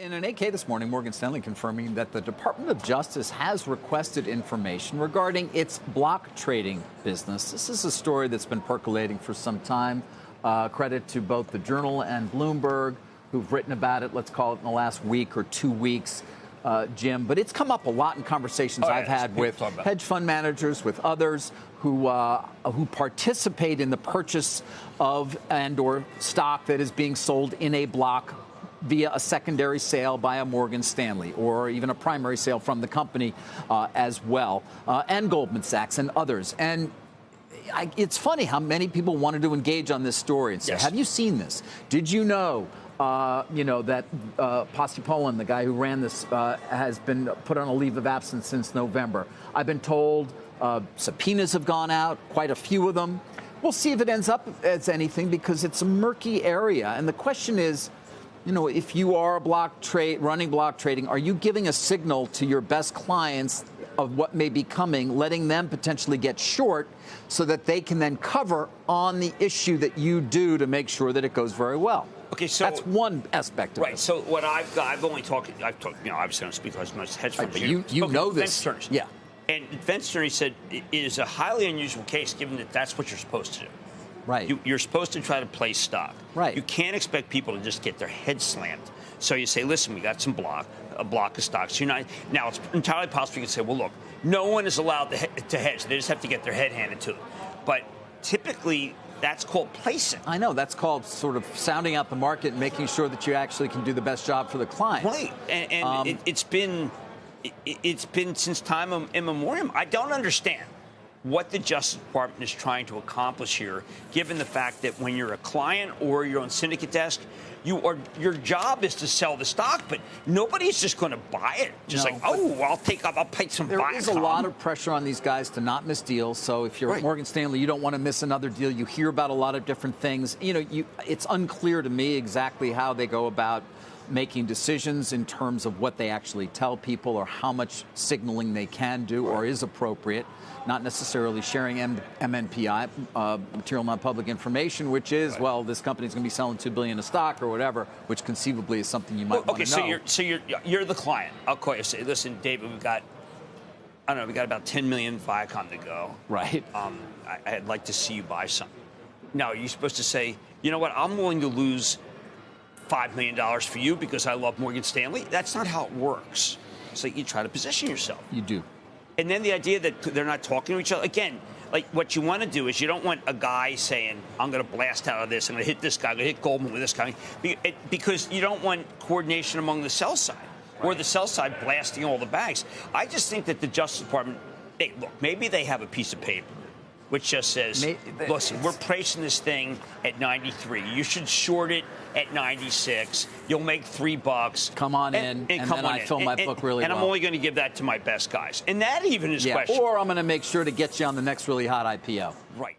In an 8K this morning, Morgan Stanley confirming that the Department of Justice has requested information regarding its block trading business. This is a story that's been percolating for some time. Credit to both the Journal and Bloomberg, who've written about it, let's call it in the last week or 2 weeks, Jim. But it's come up a lot in conversations I've had with hedge fund managers, with others who participate in the purchase of and/or stock that is being sold in a block via a secondary sale by a Morgan Stanley or even a primary sale from the company as well, and Goldman Sachs and others. And it's funny how many people wanted to engage on this story and say, yes, have you seen this? Did you know, that Posti, the guy who ran this, has been put on a leave of absence since November? I've been told subpoenas have gone out, quite a few of them. We'll see if it ends up as anything because it's a murky area. And the question is, if you are running block trading, are you giving a signal to your best clients of what may be coming, letting them potentially get short so that they can then cover on the issue that you do to make sure that it goes very well? Okay, so that's one aspect of it. Right. So what I've talked, obviously I don't speak as much hedge funds. But you know this. Yeah. And Vince Stern said it is a highly unusual case given that that's what you're supposed to do. Right. You're supposed to try to play stock. Right. You can't expect people to just get their head slammed. So you say, listen, we got a block of stocks. Now, it's entirely possible you can say, well, look, no one is allowed to hedge. They just have to get their head handed to them. But typically, that's called placing. I know. That's called sort of sounding out the market and making sure that you actually can do the best job for the client. Right. And it's been since time immemorial. I don't understand what the Justice Department is trying to accomplish here, given the fact that when you're a client or you're on syndicate desk, your job is to sell the stock, but nobody's just going to buy it. I'll pay some. There is a lot of pressure on these guys to not miss deals. So if you're at Morgan Stanley, you don't want to miss another deal. You hear about a lot of different things. It's unclear to me exactly how they go about making decisions in terms of what they actually tell people or how much signaling they can do or is appropriate, not necessarily sharing MNPI, material non-public information, which is, well, this company's going to be selling $2 billion of stock or whatever, which conceivably is something you might want to know. So you're the client. I'll call you. Say, listen, David, we got about 10 million Viacom to go. Right. I'd like to see you buy some. Now, are you supposed to say, you know what, I'm willing to lose $5 million for you because I love Morgan Stanley? That's not how it works. So you try to position yourself. You do. And then the idea that they're not talking to each other, again, like what you want to do is you don't want a guy saying, I'm going to blast out of this, I'm going to hit this guy, I'm going to hit Goldman with this guy, because you don't want coordination among the sell side or the sell side blasting all the bags. I just think that the Justice Department, maybe they have a piece of paper which just says, listen, we're pricing this thing at 93. You should short it at 96. You'll make $3. Come on in, and then I fill my book really well. And I'm only going to give that to my best guys. And that even is questionable. Or I'm going to make sure to get you on the next really hot IPO. Right.